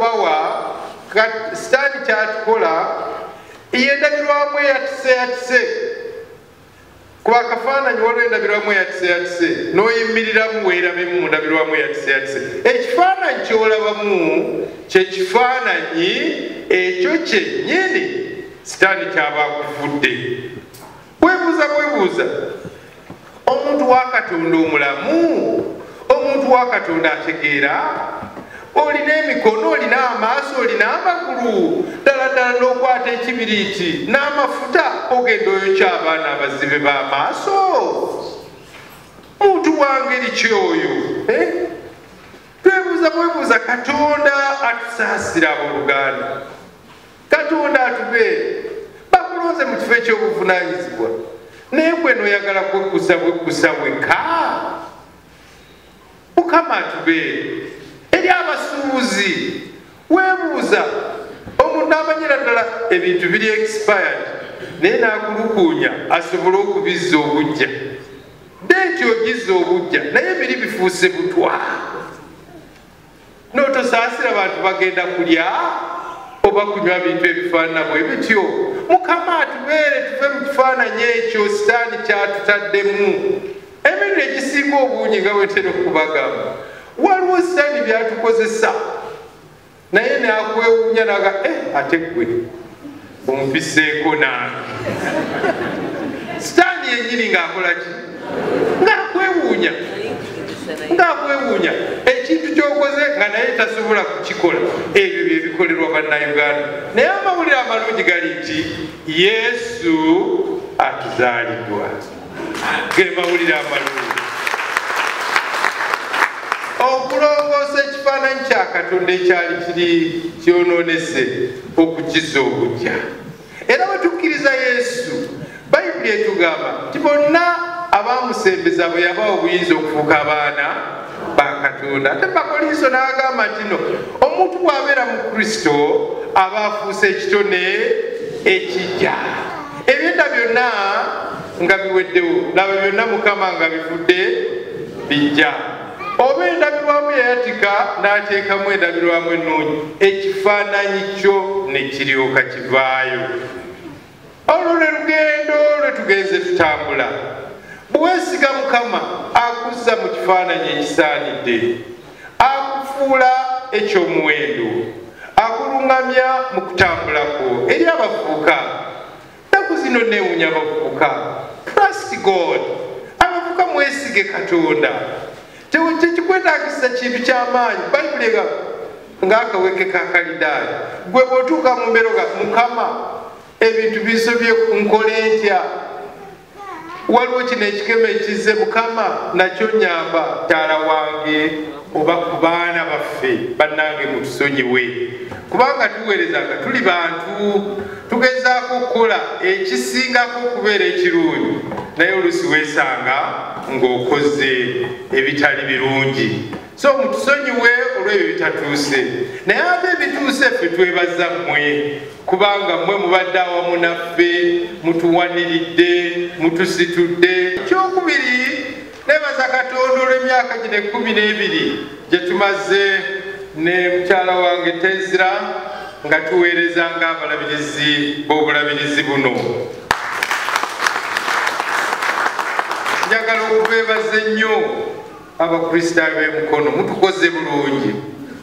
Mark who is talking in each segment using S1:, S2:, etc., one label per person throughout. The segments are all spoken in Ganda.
S1: okubawa sitaani kyatukola yendabirwamu eyatise kuba akafaananyi waliwo endabirwamu eyatise n'oyimiriramu weerabemu mu ndabirwamu eyatise ekifaananyi ky'olabamu kyekifaananyi ekyo kyennyini sitaani kyaba akuvudde. Bwebuuza omuntu wa Katonda omulamu, omuntu wa Katonda ategeera, olina emikono, olina amaaso, olina amagulu, ddala n'okwata ekibiriiti n'amafuta ogenda oyokya abaana abazibe b'amaaso. Muntu wa ngeri ki oyo? Twebuuza Katonda atusaasira abooluganda, Katonda atubeere, bakulonze mu kifo ekyobuvunaanyizibwa naye gwe n'oyagala kwekusa weka. Mukama atubeere. Eri abasuubuzi weebuuza, omuntu amanyira ddala ebintu biri expired naye n'akulukuunya asobole okubizza obujja. Deeti ogizza obujja naye biri bifuuse butwa. N'otosaasira abantu bagenda kulya oba kunywa bintu ebifaanana bwe bityo. Mukama atubeere tuve mu kifaananyi ekyo sitaani kyatutaddemu. Ebintu ekisinga obungi nga bwetera okubagamba, waliwo sitaani byatukozesa naye nakwewuunya naga ate gwe ompiseeko nange. Sitaani yennyini ng'akola ki? Ng'akwewuunya ekintu ky'okoze nga naye tasobola kukikola. Ebyo bye bikolerwa bannayuganda. Naye amawulire amalungi gali nti Yesu atuzaaliddwa. Ge mawulire amalungi. Okulongoosa ekifaananyi kya Katonda ekyali kiri kyonoonese okukizza obujja. Era bwe tukkiriza Yesu, Bayibuli etugamba nti bonna abaamusembeza bwe yabawa obuyinza okufuuka abaana ba Katonda. Ate Bakolinso n'agamba nti no, omuntu bw'abeera mu Kristo aba afuuse ekitone ekijja. Ebyenda byonna nga biweddewo, laba byonna Mukama nga bivudde bijja. Oba endabirwamu yayatika n'ateekamu endabirwamu ennungi, ekifaananyi kyo ne kiryoka kivaayo. Olwo lwe lugendo lwe tugenze tutambula. Bwe weesiga Mukama akuzza mu kifaananyi ekisaanidde, akufuula ekyomuwendo, akuluŋŋamya mu kutambulako. Eri abavubuka, ennaku zino neewuunya abavubuka. Trust God. Abavubuka mwesige Katonda. Tekikwetaagisa kintu ky'amaanyi. Bayibuli ng'akaweke ka Kalidaayo. Gwe bw'otuuka mu mbeero ga Mukama, ebintu bisobye nkole ntya? Waliwo kino ekikemo ekizze, Mukama nakyo nnyamba taala wange oba ku baana baffe bannange mutusonyiwe. Kubanga tuweerezanga tuli bantu, tugezaako okukola ekisingako okubeera ekirungi, naye oluusi weesanga ng'okoze ebitali birungi. So mutusonyiwe olw'ebyo bitatuuse. Naye ate ebituuse ffe twebaza mmwe, kubanga mmwe mubadde awamu naffe, mutuwaniridde, mutusitudde. Ekyokubiri, neebaza Katonda olw'emyaka gino 12 gye tumaze ne mukyala wange Tezira nga tuweereza ng'abalabirizi b'obulabirizi buno. Njagala okubeebaza ennyo abakulisitayo b'e Mukono, mutukoze bulungi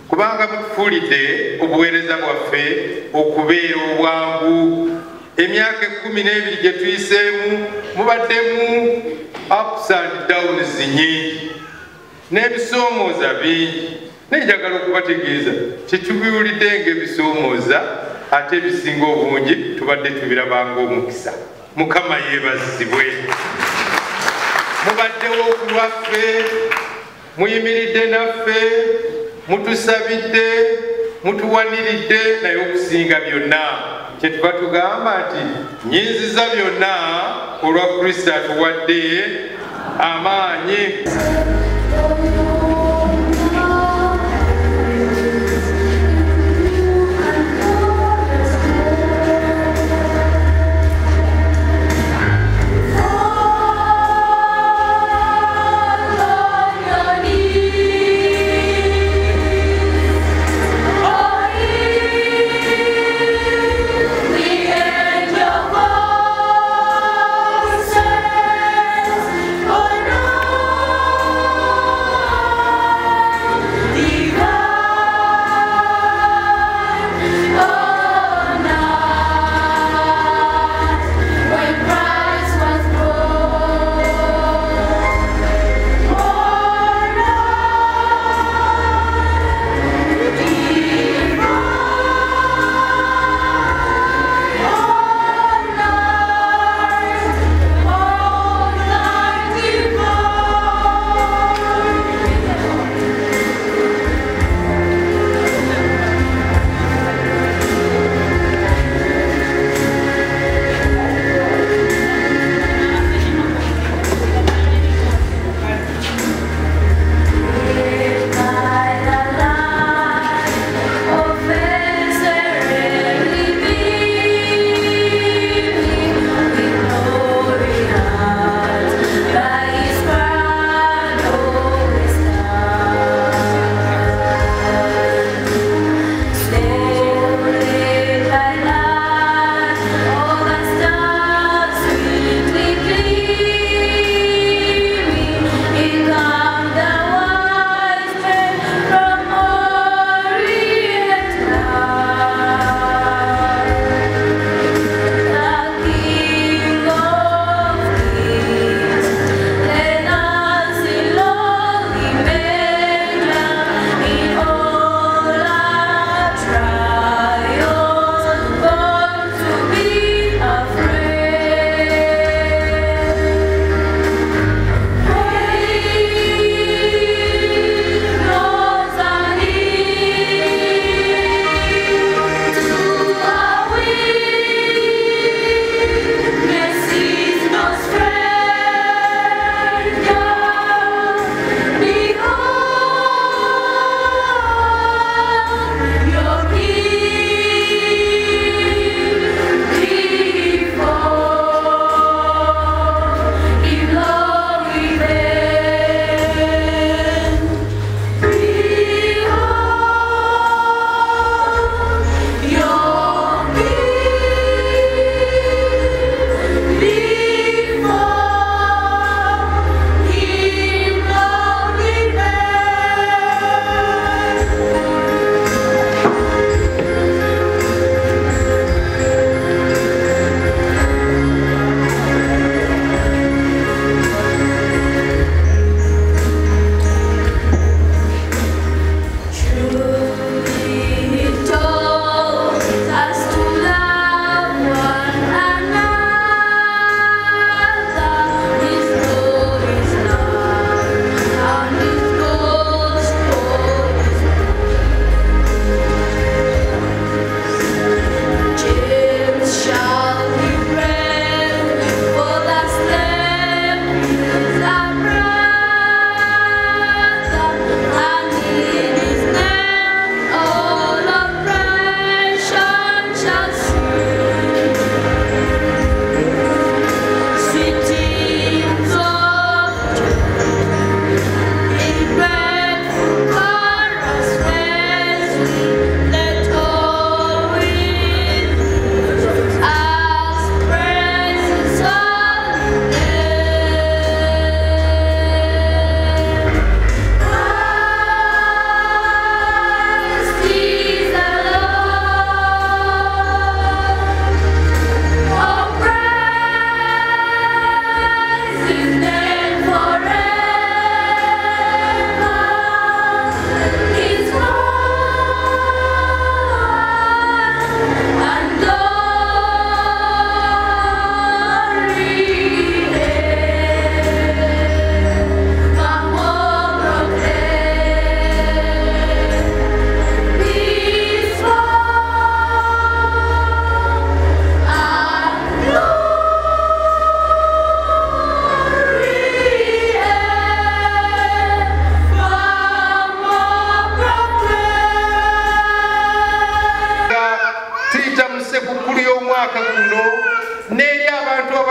S1: kubanga mutufuulidde obuweereza bwaffe okubeera obwangu. Emyaka 12 gye tuyiseemu mubaddemu ups and downs nyingi n'ebisoomooza bingi. Naye njagala okubategeeza kyetubiwulidde ng'ebisoomooza ate ebisinga obungi tubadde tubirabanga omukisa. Mukama yeebazibwe. Mubaddewo ku lwaffe, muyimiridde naffe, mutusabidde, mutuwaniridde, naye okusinga byonna kyetuba tugamba nti nyinziza byonna olwa Kristo atuwadde amaanyi.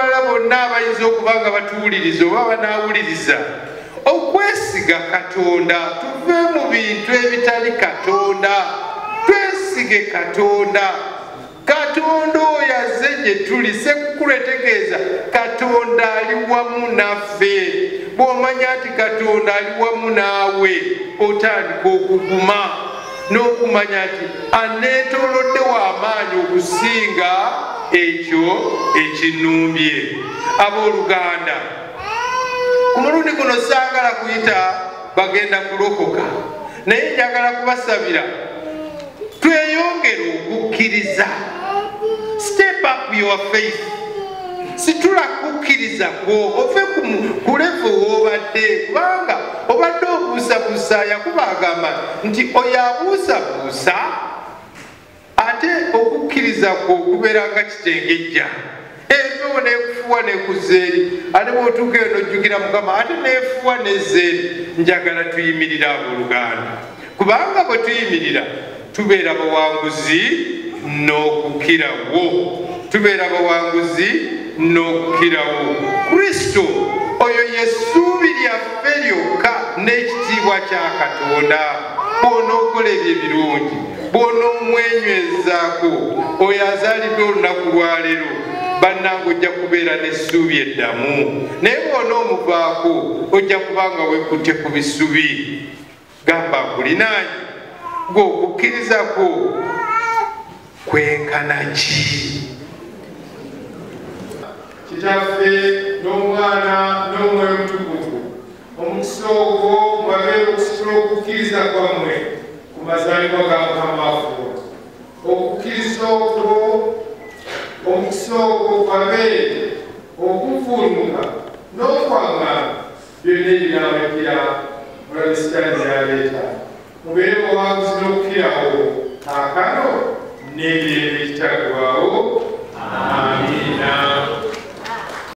S1: n'abalala bonna abayinza okuba nga batuwuliriza oba banaawuliriza okwesiga Katonda tuve mu bintu ebitali Katonda twesige Katonda. Katonda oyo azze gye tuli Ssekkulu etegeeza Katonda ali wamu naffe. Bw'omanya nti Katonda ali wamu naawe otandika okuguma n'okumanya nti aneetoolodde w'amaanyi okusinga ekyo ekinnumbye. Abooluganda, ku mulundi guno saagala kuyita bagenda kulokoka, naye njagala kubasabira tweyongere okukkiriza. Step up your faith. Situla kukkiriza kwo ove ku level w'obadde, kubanga obadde obuusabuusa Yakuba agamba nti oyo abuusabuusa ate okukkiriza kwo okubeera nga kitengejja. Empewo neekufuwa neekuzza eri, ate bw'otuuka eno ojjukira Mukama ate neefuwa nezza eri. Njagala tuyimirira abooluganda, kubanga bwe tuyimirira tubeera bawanguzi n'okukirawo. Tubeera bawanguzi n'okukirawo. Kristo oyo y'essuubi lyaffe lyokka n'ekitiibwa kya Katonda. Bw'onookola ebyo ebirungi, bw'onoomwenywezaako, oyo azaaliddwe olunaku lwa leero, bannange ojja kubeera n'essuubi eddamu. Naye bw'onoomuvaako ojja kubanga weekutte ku bisubi. Gamba nkulinaanye gwe okukkiriza kwo kwenkana ki? Kitaffe n'Omwana n'Omwoyo Omutukuvu, omukisa ogwo mwabeera okusitula okukkiriza kwammwe ku mazaalibwa ga Mukama waffe. Okukkiriza okwo, omukisa ogwo kwabeere okufuumuka n'okwaŋŋaana byonna ebinaabakira mulabirizi byaleeta. Mubeere bawanguzi n'okkirawo kaakano n'emirembe ekitaggwaawo. Amiina.